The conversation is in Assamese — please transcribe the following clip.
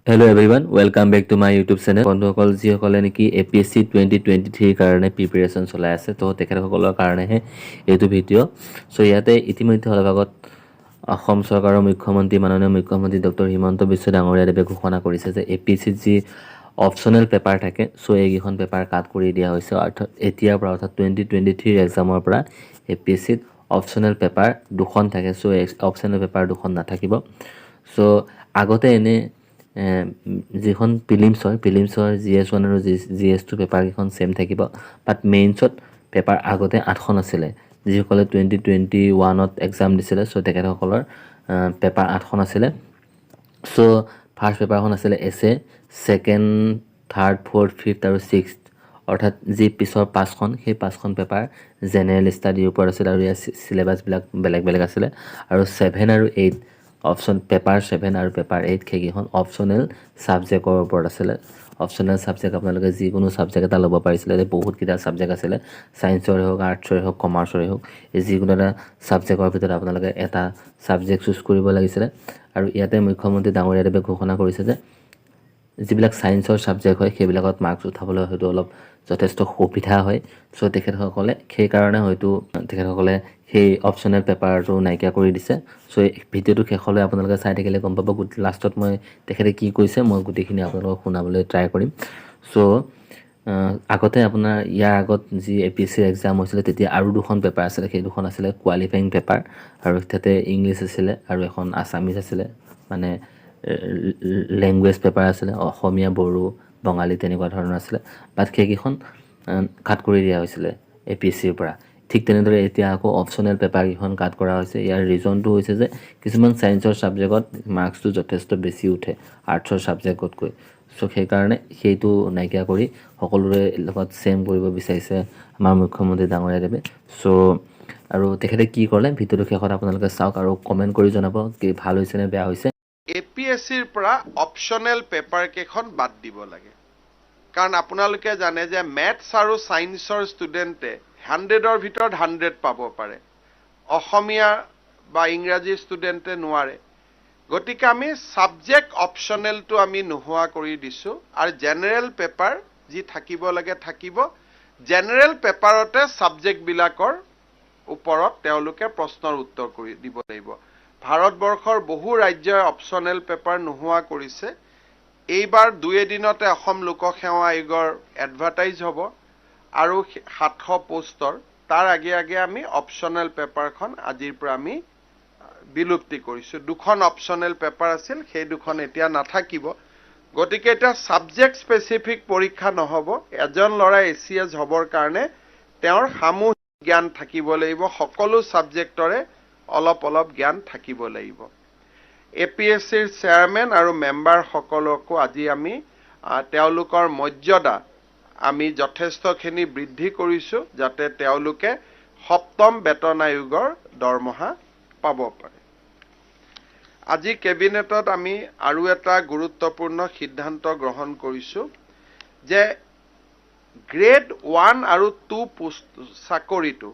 Hello everyone, welcome back to my YouTube channel. বন্ধুসকল যিসকলে নেকি APSC 2023 কাৰণে প্ৰিপাৰেচন চলাই আছে তো তেখেতসকলৰ কাৰণেহে এইটো ভিডিঅ' সো ইয়াতে ইতিমধ্যে অলপ আগত অসম চৰকাৰৰ মুখ্যমন্ত্ৰী মাননীয় মুখ্যমন্ত্ৰী ডক্টৰ হিমন্ত বিশ্ব ডাঙৰীয়াদেৱে ঘোষণা কৰিছে যে APSC যি অপচনেল পেপাৰ থাকে সো এইকেইখন পেপাৰ কাট কৰি দিয়া হৈছে অৰ্থাৎ এতিয়াৰ পৰা অৰ্থাৎ 2023 এক্সামৰ পৰা APSC অপচনেল পেপাৰ দুখন থাকে সো অপচনেল পেপাৰ দুখন নাথাকিব সো আগতে এনে যিখন প্ৰিলিমছৰ GS1 আৰু GS2 পেপাৰ কেইখন সেম থাকিব বাট মেইনছত পেপাৰ আগতে 8খন আছিলে যিসকলে 2021ত এক্সাম দিছিলে সো তেখেতসকলৰ পেপাৰ 8খন আছিলে সো ফাৰ্ষ্ট পেপাৰখন আছিলে এছে সেকেন্ড থাৰ্ড ফ'ৰ্থ ফিফথ আৰু ছিক্সথ অৰ্থাৎ যি পিছৰ 5খন সেই 5খন পেপাৰ জেনেৰেল ষ্টাডিৰ ওপৰত আছিল আৰু ইয়াৰ সিলেবাছবিলাক বেলেগ বেলেগ আছিলে আৰু 7 আৰু 8 অপশন পেপাৰ 7 আৰু পেপাৰ 8 কেইখন অপশনেল সাবজেক্টৰ ওপৰত আছিল অপশনেল সাবজেক্ট আপোনালোকে যিকোনো সাবজেক্ট এটা ল'ব পাৰিছিল বহুত কিটা সাবজেক্ট আছিল সায়েন্সৰ হোক আৰ্টছৰ হোক কমাৰ্চৰ হোক এই যিকোনো এটা সাবজেক্টৰ ভিতৰত আপোনালোকে এটা সাবজেক্ট চুজ কৰিব লাগিছিল আৰু ইয়াতে মুখ্যমন্ত্ৰী ডাঙৰীয়াদেৱে ঘোষণা কৰিছে যে যিবিলাক সায়েন্সৰ সাবজেক্ট হয় সেইবিলাকত মাৰ্কস উঠাবলৈ হয়তো অলপ যথেষ্ট সুবিধা হয় সো তেখেতসকলে সেই কাৰণে হয়তো তেখেতসকলে সেই অপশনেল পেপাৰটো নাইকিয়া কৰি দিছে সো এই ভিডিঅ'টো শেষলৈ আপোনালোকে চাই থাকিলে গম পাব লাষ্টত মই তেখেতে কি কৈছে মই গোটেইখিনি আপোনালোকক শুনাবলৈ ট্ৰাই কৰিম সো আগতে আপোনাৰ ইয়াৰ আগত যি APSC এক্সাম হৈছিলে তেতিয়া আৰু দুখন পেপাৰ আছিলে সেই দুখন আছিলে কোৱালিফাইং পেপাৰ আৰু তাতে ইংলিছ আছিলে আৰু এখন আসামিজ আছিলে মানে ল্যাঙ্গুৱেজ পেপাৰ আছিলে অসমীয়া বড়ো বঙালী তেনেকুৱা ধৰণৰ আছিলে বাট সেইকেইখন কাট কৰি দিয়া হৈছিলে APSCৰ পৰা ঠিক তেনেদৰে এতিয়া আকৌ অপশনেল পেপাৰ কেইখন কাট কৰা হৈছে ইয়াৰ ৰিজনটো হৈছে যে কিছুমান সায়েন্সৰ সাবজেক্টত মাৰ্কসটো যথেষ্ট বেছি উঠে আৰ্টছৰ সাবজেক্টতকৈ সো সেই কাৰণে সেইটো নাইকিয়া কৰি সকলোৰে লগত সেম কৰিব বিচাৰিছে আমাৰ মুখ্যমন্ত্ৰী ডাঙৰীয়াদেৱে সো আৰু তেখেতে কি কৰিলে ভিডিঅ'টো শেষত আপোনালোকে চাওক আৰু কমেন্ট কৰি জনাব কি ভাল হৈছে নে বেয়া হৈছে APSCৰ পৰা অপশনেল পেপাৰ কেইখন বাদ দিব লাগে কাৰণ আপোনালোকে জানে যে মেথছ আৰু সায়েন্সৰ ষ্টুডেণ্টে 100ৰ ভিতৰত 100 পাব পাৰে অসমীয়া বা ইংৰাজী ষ্টুডেণ্টে নোৱাৰে গতিকে আমি সাবজেক্ট অপশনেলটো আমি নোহোৱা কৰি দিছো আৰু জেনেৰেল পেপাৰ যি থাকিব লাগে থাকিব জেনেৰেল পেপাৰতে সাবজেক্ট বিলাকৰ ওপৰত তেওঁলোকে প্ৰশ্নৰ উত্তৰ কৰি দিব লাগিব ভাৰতবৰ্ষৰ বহু ৰাজ্যই অপশনেল পেপাৰ নোহোৱা কৰিছে এইবাৰ 2 এদিনতে অসম লোকসেৱা আয়োগৰ এডভাৰটাইজ হ'ব আৰু 700 পোষ্টৰ তাৰ আগে আগে আমি অপশনেল পেপাৰখন আজিৰ পৰা আমি বিলুপ্তি কৰিছো দুখন অপশনেল পেপাৰ আছিল সেই দুখন এতিয়া নাথাকিব গতিকে এটা সাবজেক্ট স্পেসিফিক পৰীক্ষা নহব এজন ল'ৰা ACS হবৰ কাৰণে তেওঁৰ সামূহিক জ্ঞান থাকিব লাগিব সকলো সাবজেক্টৰে অলপ অলপ জ্ঞান থাকিব লাগিব APSCৰ চেয়াৰম্যান আৰু মেম্বাৰ সকলকো আজি আমি তেওঁলোকৰ মৰ্যাদা আমি যথেষ্টখিনি বৃদ্ধি কৰিছো যাতে তেওঁলোকে সপ্তম বেতন আয়োগৰ দৰমহা পাব পাৰে আজি কেবিনেটত আমি আৰু এটা গুৰুত্বপূৰ্ণ সিদ্ধান্ত গ্ৰহণ কৰিছো যে গ্ৰেড 1 আৰু 2 পোষ্ট চাকৰিটো